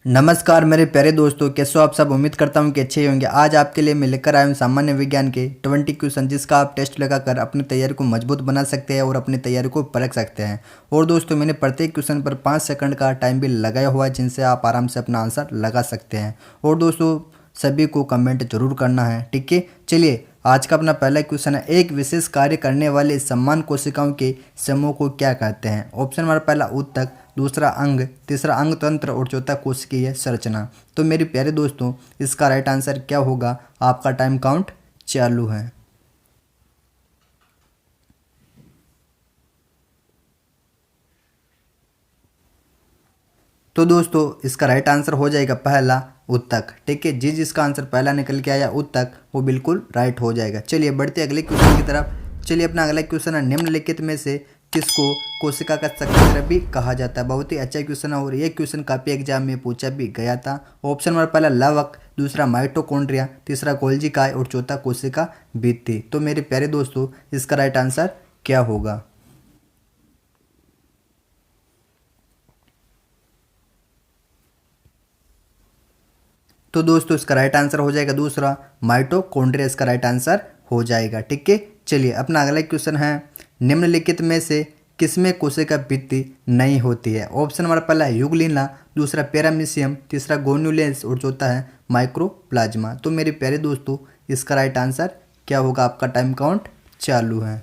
नमस्कार मेरे प्यारे दोस्तों, कैसे हो आप सब। उम्मीद करता हूं कि अच्छे ही होंगे। आज आपके लिए मैं लेकर आया हूं सामान्य विज्ञान के 20 क्वेश्चन, जिसका आप टेस्ट लगाकर अपनी तैयारी को मजबूत बना सकते हैं और अपनी तैयारी को परख सकते हैं। और दोस्तों, मैंने प्रत्येक क्वेश्चन पर 5 सेकंड का टाइम भी लगाया हुआ है, जिनसे आप आराम से अपना आंसर लगा सकते हैं। और दोस्तों, सभी को कमेंट जरूर करना है, ठीक है। चलिए, आज का अपना पहला क्वेश्चन है, एक विशेष कार्य करने वाले समान कोशिकाओं के समूह को क्या कहते हैं। ऑप्शन नंबर पहला ऊतक, दूसरा अंग, तीसरा अंग तंत्र और चौथा कोशिकीय संरचना। तो मेरे प्यारे दोस्तों, इसका राइट आंसर क्या होगा। आपका टाइम काउंट चालू है। तो दोस्तों, इसका राइट आंसर हो जाएगा पहला ऊतक, ठीक है। जिसका आंसर पहला निकल के आया ऊतक, वो बिल्कुल राइट हो जाएगा। चलिए बढ़ते अगले क्वेश्चन की तरफ। चलिए, अपना अगला क्वेश्चन है, निम्नलिखित में से किसको कोशिका का संकेंद्रक भी कहा जाता है। बहुत ही अच्छा क्वेश्चन है और ये क्वेश्चन काफी एग्जाम में पूछा भी गया था। ऑप्शन नंबर पहला लवक, दूसरा माइटोकॉन्ड्रिया, तीसरा गोल्जी काय और चौथा कोशिका भित्ति। तो मेरे प्यारे दोस्तों, इसका राइट आंसर क्या होगा। तो दोस्तों, इसका राइट आंसर हो जाएगा दूसरा माइटोकॉन्ड्रिया, इसका राइट आंसर हो जाएगा, ठीक है। चलिए, अपना अगला क्वेश्चन है, निम्नलिखित में से किसमें कोशिका भित्ति नहीं होती है। ऑप्शन नंबर पहला है यूग्लिना, दूसरा पैरामीशियम, तीसरा गोन्यूलेंस और चौथा है माइक्रोप्लाज्मा। तो मेरे प्यारे दोस्तों, इसका राइट आंसर क्या होगा। आपका टाइम काउंट चालू है।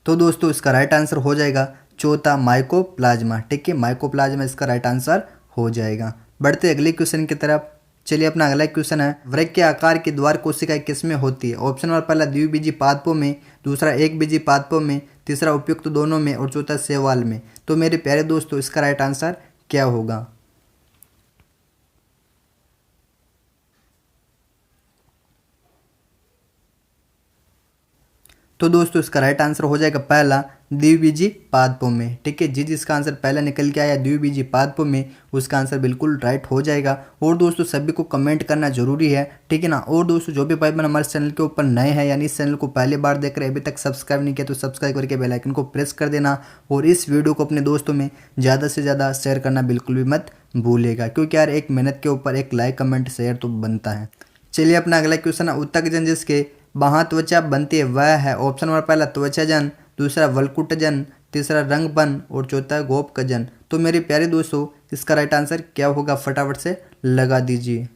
तो दोस्तों, इसका राइट आंसर हो जाएगा चौथा माइकोप्लाज्मा, ठीक है। माइकोप्लाज्मा इसका राइट आंसर हो जाएगा। बढ़ते अगले क्वेश्चन की तरफ। चलिए, अपना अगला क्वेश्चन है, वृक्क के आकार की द्वार कोशिकाएं किसमें होती है। ऑप्शन नंबर पहला द्विबीजी पादपों में, दूसरा एक बीजी पादपों में, तीसरा उपयुक्त दोनों में और चौथा शैवाल में। तो मेरे प्यारे दोस्तों, इसका राइट आंसर क्या होगा। तो दोस्तों, इसका राइट आंसर हो जाएगा पहला द्विबीजी पादपों में, ठीक है। जिसका आंसर पहला निकल के आया द्विबीजी पादपों में, उसका आंसर बिल्कुल राइट हो जाएगा। और दोस्तों, सभी को कमेंट करना जरूरी है, ठीक है ना। और दोस्तों, जो भी भाई बहन हमारे चैनल के ऊपर नए हैं, यानी इस चैनल को पहली बार देख रहे हैं, अभी तक सब्सक्राइब नहीं किया तो सब्सक्राइब करके बेल आइकन को प्रेस कर देना। और इस वीडियो को अपने दोस्तों में ज़्यादा से ज़्यादा शेयर करना बिल्कुल भी मत भूलेगा, क्योंकि यार एक मेहनत के ऊपर एक लाइक कमेंट शेयर तो बनता है। चलिए, अपना अगला क्वेश्चन है, ऊतकजन जिसके वहाँ त्वचा बनती है वह है। ऑप्शन नंबर पहला त्वचाजन, दूसरा वल्कुटजन, तीसरा रंगबन और चौथा गोपकजन। तो मेरे प्यारे दोस्तों, इसका राइट आंसर क्या होगा, फटाफट से लगा दीजिए।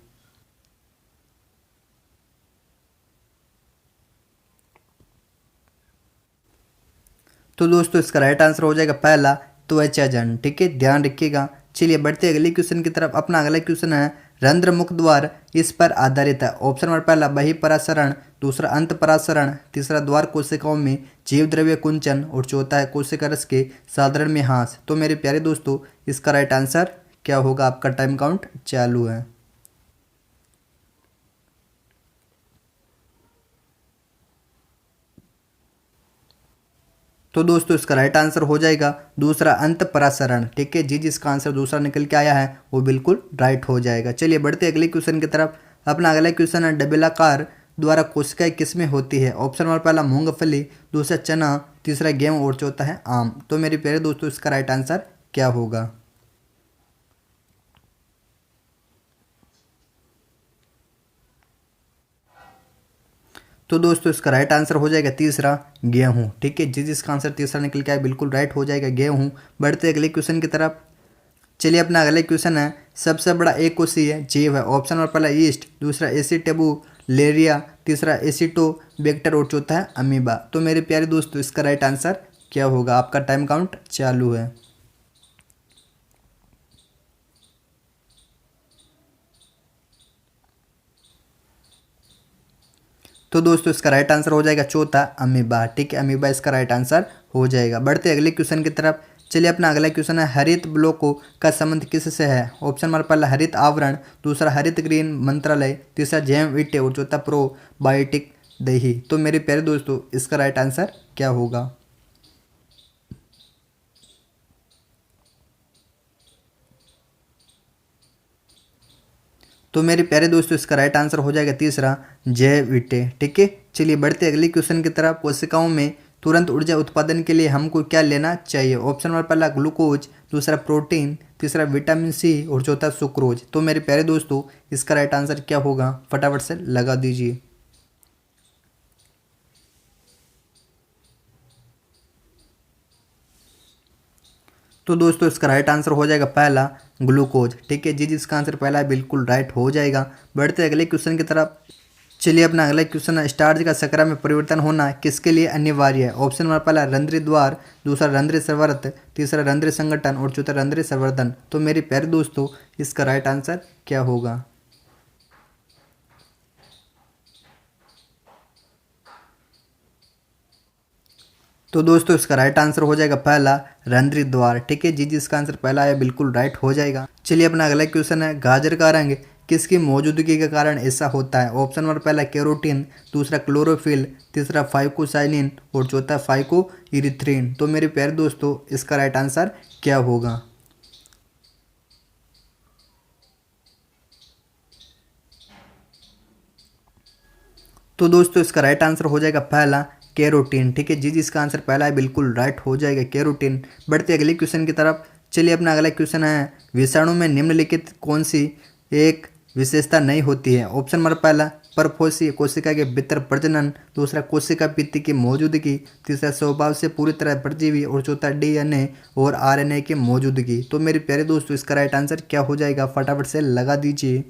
तो दोस्तों, इसका राइट आंसर हो जाएगा पहला त्वचाजन, ठीक है, ध्यान रखिएगा। चलिए बढ़ते अगले क्वेश्चन की तरफ। अपना अगला क्वेश्चन है, रंध्र मुख द्वार इस पर आधारित है। ऑप्शन नंबर पहला बहिपरासरण, दूसरा अंत परासरण, तीसरा द्वार कोशिकाओं में जीव द्रव्य कुंचन और चौथा है कोशिका रस के साधारण में हाँस। तो मेरे प्यारे दोस्तों, इसका राइट आंसर क्या होगा। आपका टाइम काउंट चालू है। तो दोस्तों, इसका राइट आंसर हो जाएगा दूसरा अंत परासरण, ठीक है। जिसका आंसर दूसरा निकल के आया है, वो बिल्कुल राइट हो जाएगा। चलिए बढ़ते अगले क्वेश्चन की तरफ। अपना अगला क्वेश्चन है, डबेलाकार द्वारा कोशिकाएं किसमें होती है। ऑप्शन नंबर पहला मूंगफली, दूसरा चना, तीसरा गेहूं और चौथा है आम। तो मेरे प्यारे दोस्तों, इसका राइट आंसर क्या होगा। तो दोस्तों, इसका राइट आंसर हो जाएगा तीसरा गेहूं, ठीक है। जिसका आंसर तीसरा निकल के आया, बिल्कुल राइट हो जाएगा गेहूं। बढ़ते अगले क्वेश्चन की तरफ। चलिए, अपना अगला क्वेश्चन है, सबसे बड़ा एक कोशीय जीव है। ऑप्शन नंबर पहला ईस्ट, दूसरा एसिटेबुलेरिया, तीसरा एसिटो बैक्टर और चौथा है अमीबा। तो मेरे प्यारे दोस्तों, इसका राइट आंसर क्या होगा। आपका टाइम काउंट चालू है। तो दोस्तों, इसका राइट आंसर हो जाएगा चौथा अमीबा, ठीक है। अमीबा इसका राइट आंसर हो जाएगा। बढ़ते अगले क्वेश्चन की तरफ। चलिए, अपना अगला क्वेश्चन है, हरित ब्लॉकों का संबंध किससे है। ऑप्शन नंबर पहला हरित आवरण, दूसरा हरित ग्रीन मंत्रालय, तीसरा जैव विट्टे और चौथा प्रोबायोटिक दही। तो मेरे प्यारे दोस्तों, इसका राइट आंसर क्या होगा। तो मेरे प्यारे दोस्तों, इसका राइट आंसर हो जाएगा तीसरा जय विटे, ठीक है। चलिए बढ़ते अगले क्वेश्चन की तरफ। कोशिकाओं में तुरंत ऊर्जा उत्पादन के लिए हमको क्या लेना चाहिए? ऑप्शन नंबर पहला ग्लूकोज, दूसरा प्रोटीन, तीसरा विटामिन सी और चौथा सुक्रोज। तो मेरे प्यारे दोस्तों इसका राइट आंसर क्या होगा? फटाफट से लगा दीजिए। तो दोस्तों इसका राइट आंसर हो जाएगा पहला ग्लूकोज। ठीक है जी, जिसका आंसर पहला है बिल्कुल राइट हो जाएगा। बढ़ते अगले क्वेश्चन की तरफ। चलिए अपना अगला क्वेश्चन, स्टार्च का शर्करा में परिवर्तन होना किसके लिए अनिवार्य है? ऑप्शन नंबर पहला रंध्र द्वार, दूसरा रंध्र संवर्त, तीसरा रंध्र संगठन और चौथा रंध्र संवर्धन। तो मेरे प्यारे दोस्तों इसका राइट आंसर क्या होगा? तो दोस्तों इसका राइट आंसर हो जाएगा पहला रंध्र द्वार। ठीक है जी, जिसका आंसर पहला है बिल्कुल राइट हो जाएगा। चलिए अपना अगला क्वेश्चन है, गाजर का रंग किसकी मौजूदगी के कारण ऐसा होता है? ऑप्शन नंबर पहला कैरोटीन, दूसरा क्लोरोफिल, तीसरा फाइकोसाइनिन और चौथा फाइको इरिथ्रिन। तो मेरे प्यारे दोस्तों इसका राइट आंसर क्या होगा? तो दोस्तों इसका राइट आंसर हो जाएगा पहला कैरोटीन। ठीक है जी, जिसका आंसर पहला है बिल्कुल राइट हो जाएगा कैरोटीन। बढ़ते अगले क्वेश्चन की तरफ। चलिए अपना अगला क्वेश्चन है, विषाणु में निम्नलिखित कौन सी एक विशेषता नहीं होती है? ऑप्शन नंबर पहला परपोषी कोशिका के भीतर प्रजनन, दूसरा कोशिका भित्ति की मौजूदगी, तीसरा स्वभाव से पूरी तरह परजीवी और चौथा डीएनए और आरएनए की मौजूदगी। तो मेरे प्यारे दोस्तों इसका राइट आंसर क्या हो जाएगा? फटाफट से लगा दीजिए।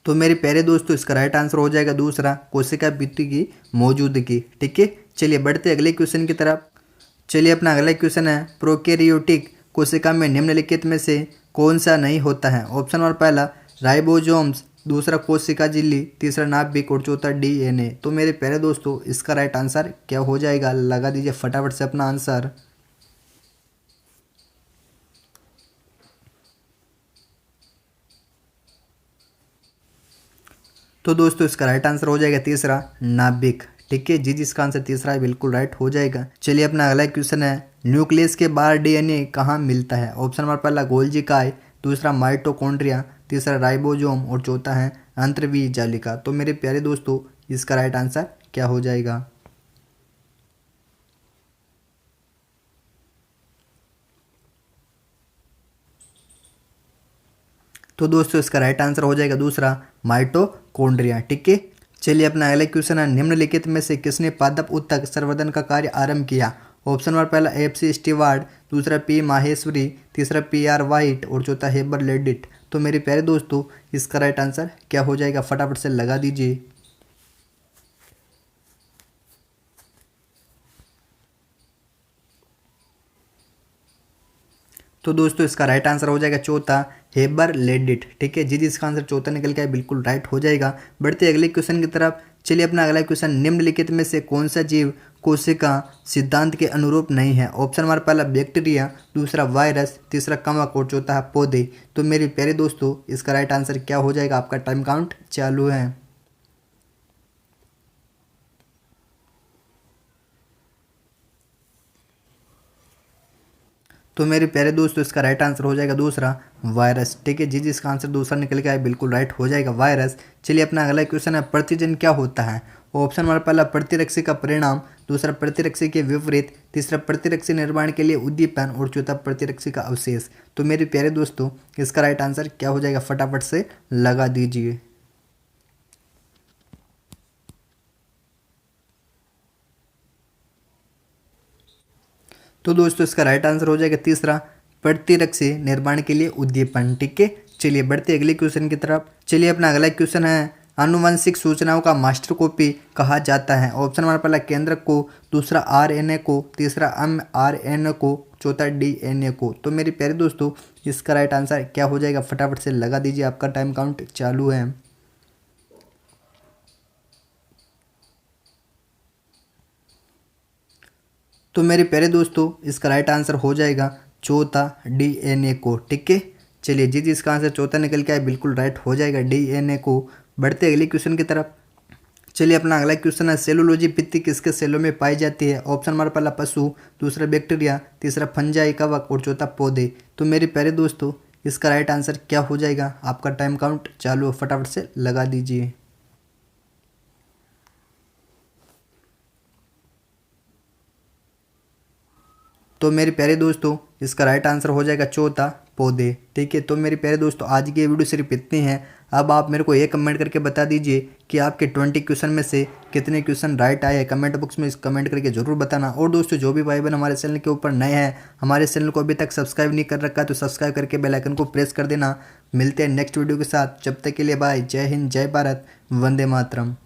तो मेरे प्यारे दोस्तों इसका राइट आंसर हो जाएगा दूसरा कोशिका भित्ति की मौजूदगी। ठीक है, चलिए बढ़ते अगले क्वेश्चन की तरफ। चलिए अपना अगला क्वेश्चन है, प्रोकैरियोटिक कोशिका में निम्नलिखित में से कौन सा नहीं होता है? ऑप्शन नंबर पहला राइबोसोम्स, दूसरा कोशिका झिल्ली, तीसरा नाभिक और चौथा डीएनए। तो मेरे प्यारे दोस्तों इसका राइट आंसर क्या हो जाएगा? लगा दीजिए फटाफट से अपना आंसर। तो दोस्तों इसका राइट आंसर हो जाएगा तीसरा नाभिक। ठीक है जी, जिसका आंसर तीसरा है बिल्कुल राइट हो जाएगा। चलिए अपना अगला क्वेश्चन है, न्यूक्लियस के बाहर डीएनए कहाँ मिलता है? ऑप्शन नंबर पहला गोल्जी काय, दूसरा माइटोकॉन्ड्रिया, तीसरा राइबोसोम और चौथा है अंतर्वीय जालिका। तो मेरे प्यारे दोस्तों इसका राइट आंसर क्या हो जाएगा? तो दोस्तों इसका राइट आंसर हो जाएगा दूसरा माइटोकॉन्ड्रिया। ठीक है, चलिए अपना अगला क्वेश्चन है, निम्नलिखित में से किसने पादप उत्तक संवर्धन का कार्य आरंभ किया? ऑप्शन नंबर पहला एफसी स्टीवार्ड, दूसरा पी माहेश्वरी, तीसरा पीआर वाइट और चौथा हेबर लेडिट। तो मेरे प्यारे दोस्तों इसका राइट आंसर क्या हो जाएगा? फटाफट से लगा दीजिए। तो दोस्तों इसका राइट आंसर हो जाएगा चौथा हेबर लेडिट। ठीक है जी, जिसका आंसर चौथा निकल के बिल्कुल राइट हो जाएगा। बढ़ते अगले क्वेश्चन की तरफ। चलिए अपना अगला क्वेश्चन, निम्नलिखित में से कौन सा जीव कोशिका सिद्धांत के अनुरूप नहीं है? ऑप्शन नंबर पहला बैक्टीरिया, दूसरा वायरस, तीसरा कवक और चौथा पौधे। तो मेरे प्यारे दोस्तों इसका राइट आंसर क्या हो जाएगा? आपका टाइम काउंट चालू है। तो मेरे प्यारे दोस्तों इसका राइट आंसर हो जाएगा दूसरा वायरस। ठीक है जी, जिसका आंसर दूसरा निकल के आए बिल्कुल राइट हो जाएगा वायरस। चलिए अपना अगला क्वेश्चन है, प्रतिजन क्या होता है? ऑप्शन नंबर पहला प्रतिरक्षी का परिणाम, दूसरा प्रतिरक्षी के विपरीत, तीसरा प्रतिरक्षी निर्माण के लिए उद्दीपन और चौथा प्रतिरक्षी का अवशेष। तो मेरे प्यारे दोस्तों इसका राइट आंसर क्या हो जाएगा? फटाफट से लगा दीजिए। तो दोस्तों इसका राइट आंसर हो जाएगा तीसरा प्रतिरक्षी निर्माण के लिए उद्दीपन। ठीक है, चलिए बढ़ते अगले क्वेश्चन की तरफ। चलिए अपना अगला क्वेश्चन है, आनुवंशिक सूचनाओं का मास्टर कॉपी कहा जाता है? ऑप्शन नंबर पहला केंद्रक को, दूसरा आरएनए को, तीसरा mRNA को, चौथा डीएनए को। तो मेरे प्यारे दोस्तों इसका राइट आंसर क्या हो जाएगा? फटाफट से लगा दीजिए, आपका टाइम काउंट चालू है। तो मेरे प्यारे दोस्तों इसका राइट आंसर हो जाएगा चौथा डीएनए को। ठीक है, चलिए जी, इसका आंसर चौथा निकल के आए बिल्कुल राइट हो जाएगा डीएनए को। बढ़ते अगले क्वेश्चन की तरफ। चलिए अपना अगला क्वेश्चन है, सेलुलोजी भित्ति किसके सेलों में पाई जाती है? ऑप्शन नंबर पहला पशु, दूसरा बैक्टीरिया, तीसरा फंजाई कवक और चौथा पौधे। तो मेरे प्यारे दोस्तों इसका राइट आंसर क्या हो जाएगा? आपका टाइम काउंट चालू है, फटाफट से लगा दीजिए। तो मेरे प्यारे दोस्तों इसका राइट आंसर हो जाएगा चौथा, पौधे। ठीक है, तो मेरे प्यारे दोस्तों आज की ये वीडियो सिर्फ इतनी है। अब आप मेरे को ये कमेंट करके बता दीजिए कि आपके 20 क्वेश्चन में से कितने क्वेश्चन राइट आए हैं। कमेंट बॉक्स में इस कमेंट करके जरूर बताना। और दोस्तों जो भी भाई बहन हमारे चैनल के ऊपर नए हैं, हमारे चैनल को अभी तक सब्सक्राइब नहीं कर रखा है, तो सब्सक्राइब करके बेल आइकन को प्रेस कर देना। मिलते हैं नेक्स्ट वीडियो के साथ, जब तक के लिए बाय। जय हिंद, जय भारत, वंदे मातरम।